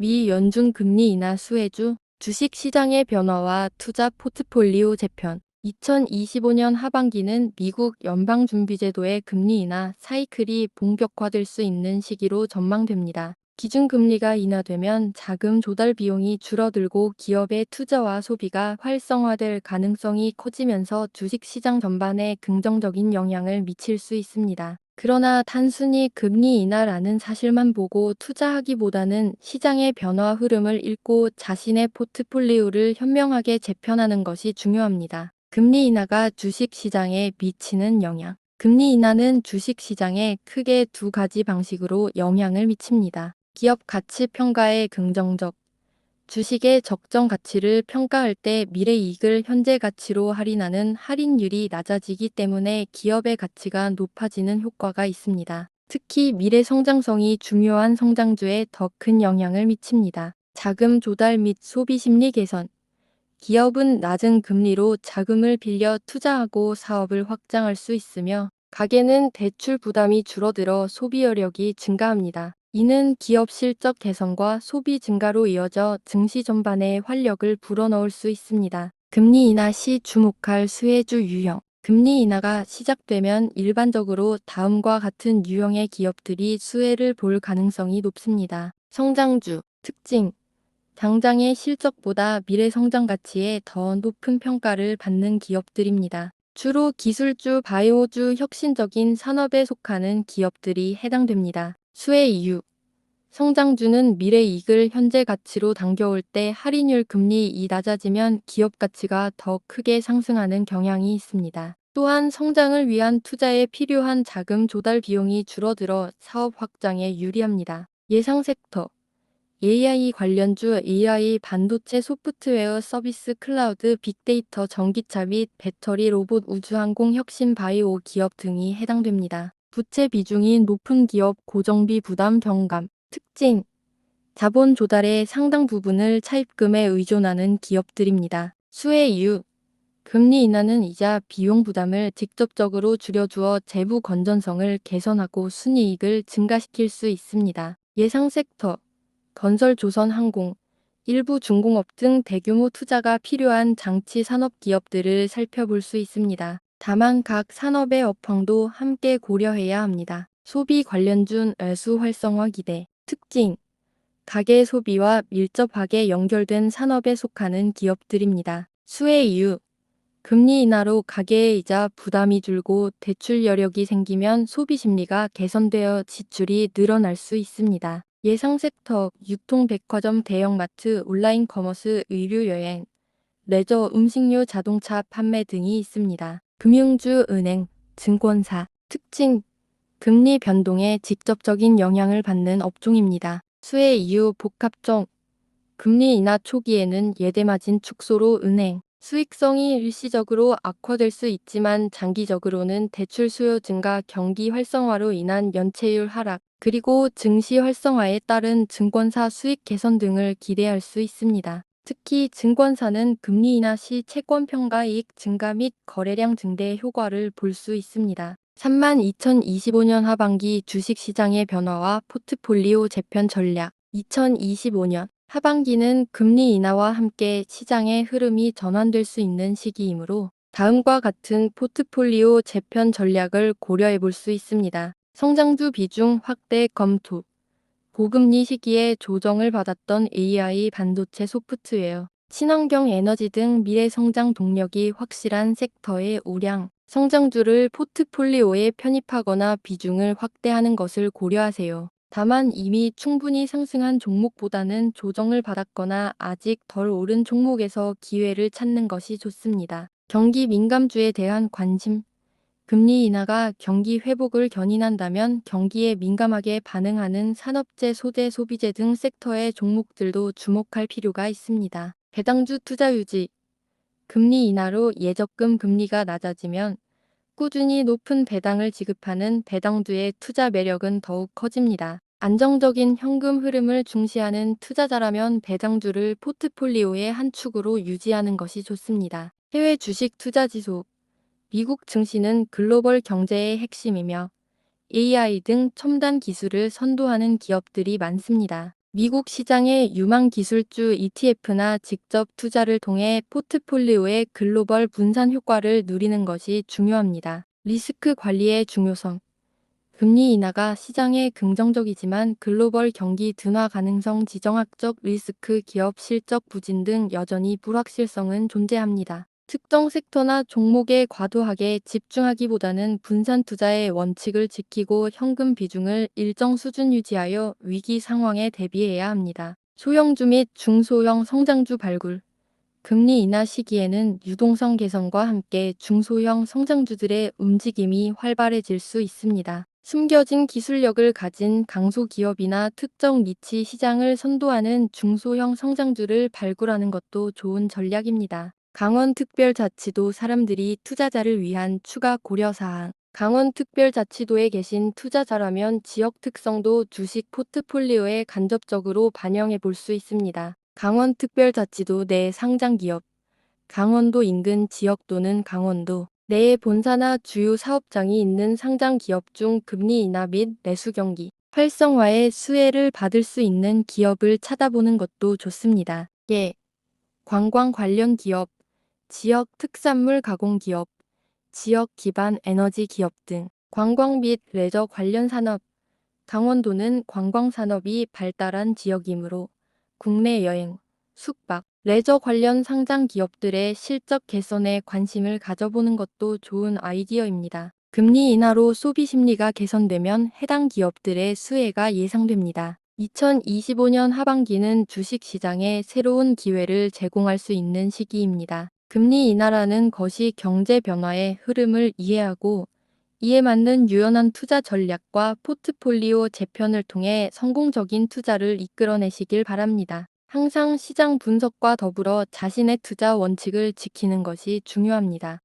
미 연준 금리 인하 수혜주, 주식 시장의 변화와 투자 포트폴리오 재편. 2025년 하반기는 미국 연방준비제도의 금리 인하 사이클이 본격화될 수 있는 시기로 전망됩니다. 기준금리가 인하되면 자금 조달 비용이 줄어들고 기업의 투자와 소비가 활성화될 가능성이 커지면서 주식시장 전반에 긍정적인 영향을 미칠 수 있습니다. 그러나 단순히 금리 인하라는 사실만 보고 투자하기보다는 시장의 변화 흐름을 읽고 자신의 포트폴리오를 현명하게 재편하는 것이 중요합니다. 금리 인하가 주식시장에 미치는 영향. 금리 인하는 주식시장에 크게 두 가지 방식으로 영향을 미칩니다. 기업 가치 평가의 긍정적. 주식의 적정 가치를 평가할 때 미래 이익을 현재 가치로 할인하는 할인율이 낮아지기 때문에 기업의 가치가 높아지는 효과가 있습니다. 특히 미래 성장성이 중요한 성장주에 더 큰 영향을 미칩니다. 자금 조달 및 소비 심리 개선. 기업은 낮은 금리로 자금을 빌려 투자하고 사업을 확장할 수 있으며 가계는 대출 부담이 줄어들어 소비 여력이 증가합니다. 이는 기업 실적 개선과 소비 증가로 이어져 증시 전반에 활력을 불어넣을 수 있습니다. 금리 인하 시 주목할 수혜주 유형. 금리 인하가 시작되면 일반적으로 다음과 같은 유형의 기업들이 수혜를 볼 가능성이 높습니다. 성장주, 특징. 당장의 실적보다 미래 성장 가치에 더 높은 평가를 받는 기업들입니다. 주로 기술주, 바이오주, 혁신적인 산업에 속하는 기업들이 해당됩니다. 수혜 이유. 성장주는 미래 이익을 현재 가치로 당겨올 때 할인율 금리이 낮아지면 기업 가치가 더 크게 상승하는 경향이 있습니다. 또한 성장을 위한 투자에 필요한 자금 조달 비용이 줄어들어 사업 확장에 유리합니다. 예상 섹터. AI 관련주 AI 반도체 소프트웨어 서비스 클라우드 빅데이터 전기차 및 배터리 로봇 우주항공 혁신 바이오 기업 등이 해당됩니다. 부채 비중이 높은 기업 고정비 부담 경감. 특징. 자본 조달의 상당 부분을 차입금에 의존하는 기업들입니다. 수혜 이유. 금리 인하는 이자 비용 부담을 직접적으로 줄여주어 재무 건전성을 개선하고 순이익을 증가시킬 수 있습니다. 예상 섹터. 건설 조선 항공, 일부 중공업 등 대규모 투자가 필요한 장치 산업 기업들을 살펴볼 수 있습니다. 다만 각 산업의 업황도 함께 고려해야 합니다. 소비 관련주 애수 활성화 기대. 특징. 가계 소비와 밀접하게 연결된 산업에 속하는 기업들입니다. 수혜 이유. 금리 인하로 가계의 이자 부담이 줄고 대출 여력이 생기면 소비 심리가 개선되어 지출이 늘어날 수 있습니다. 예상 섹터, 유통, 백화점, 대형마트, 온라인 커머스, 의류, 여행, 레저, 음식료, 자동차 판매 등이 있습니다. 금융주, 은행, 증권사. 특징. 금리 변동에 직접적인 영향을 받는 업종입니다. 수혜 이유 복합적. 금리 인하 초기에는 예대마진 축소로 은행 수익성이 일시적으로 악화될 수 있지만 장기적으로는 대출 수요 증가, 경기 활성화로 인한 연체율 하락, 그리고 증시 활성화에 따른 증권사 수익 개선 등을 기대할 수 있습니다. 특히 증권사는 금리 인하 시 채권 평가 이익 증가 및 거래량 증대의 효과를 볼 수 있습니다. 2025년 하반기 주식시장의 변화와 포트폴리오 재편 전략. 2025년 하반기는 금리 인하와 함께 시장의 흐름이 전환될 수 있는 시기이므로 다음과 같은 포트폴리오 재편 전략을 고려해 볼 수 있습니다. 성장주 비중 확대 검토. 고금리 시기에 조정을 받았던 AI 반도체 소프트웨어, 친환경 에너지 등 미래 성장 동력이 확실한 섹터의 우량, 성장주를 포트폴리오에 편입하거나 비중을 확대하는 것을 고려하세요. 다만 이미 충분히 상승한 종목보다는 조정을 받았거나 아직 덜 오른 종목에서 기회를 찾는 것이 좋습니다. 경기 민감주에 대한 관심. 금리 인하가 경기 회복을 견인한다면 경기에 민감하게 반응하는 산업재, 소재, 소비재 등 섹터의 종목들도 주목할 필요가 있습니다. 배당주 투자 유지. 금리 인하로 예적금 금리가 낮아지면 꾸준히 높은 배당을 지급하는 배당주의 투자 매력은 더욱 커집니다. 안정적인 현금 흐름을 중시하는 투자자라면 배당주를 포트폴리오의 한 축으로 유지하는 것이 좋습니다. 해외 주식 투자 지수. 미국 증시는 글로벌 경제의 핵심이며 AI 등 첨단 기술을 선도하는 기업들이 많습니다. 미국 시장의 유망 기술주 ETF나 직접 투자를 통해 포트폴리오의 글로벌 분산 효과를 누리는 것이 중요합니다. 리스크 관리의 중요성. 금리 인하가 시장에 긍정적이지만 글로벌 경기 둔화 가능성, 지정학적 리스크, 기업 실적 부진 등 여전히 불확실성은 존재합니다. 특정 섹터나 종목에 과도하게 집중하기보다는 분산 투자의 원칙을 지키고 현금 비중을 일정 수준 유지하여 위기 상황에 대비해야 합니다. 소형주 및 중소형 성장주 발굴. 금리 인하 시기에는 유동성 개선과 함께 중소형 성장주들의 움직임이 활발해질 수 있습니다. 숨겨진 기술력을 가진 강소기업이나 특정 니치 시장을 선도하는 중소형 성장주를 발굴하는 것도 좋은 전략입니다. 강원특별자치도 사람들이 투자자를 위한 추가 고려사항. 강원특별자치도에 계신 투자자라면 지역 특성도 주식 포트폴리오에 간접적으로 반영해 볼 수 있습니다. 강원특별자치도 내 상장기업. 강원도 인근 지역 또는 강원도 내에 본사나 주요 사업장이 있는 상장기업 중 금리 인하 및 내수 경기 활성화에 수혜를 받을 수 있는 기업을 찾아보는 것도 좋습니다. 예. 관광 관련 기업, 지역 특산물 가공 기업, 지역 기반 에너지 기업 등 관광 및 레저 관련 산업. 강원도는 관광 산업이 발달한 지역이므로 국내 여행, 숙박, 레저 관련 상장 기업들의 실적 개선에 관심을 가져보는 것도 좋은 아이디어입니다. 금리 인하로 소비 심리가 개선되면 해당 기업들의 수혜가 예상됩니다. 2025년 하반기는 주식 시장에 새로운 기회를 제공할 수 있는 시기입니다. 금리 인하라는 것이 경제 변화의 흐름을 이해하고 이에 맞는 유연한 투자 전략과 포트폴리오 재편을 통해 성공적인 투자를 이끌어내시길 바랍니다. 항상 시장 분석과 더불어 자신의 투자 원칙을 지키는 것이 중요합니다.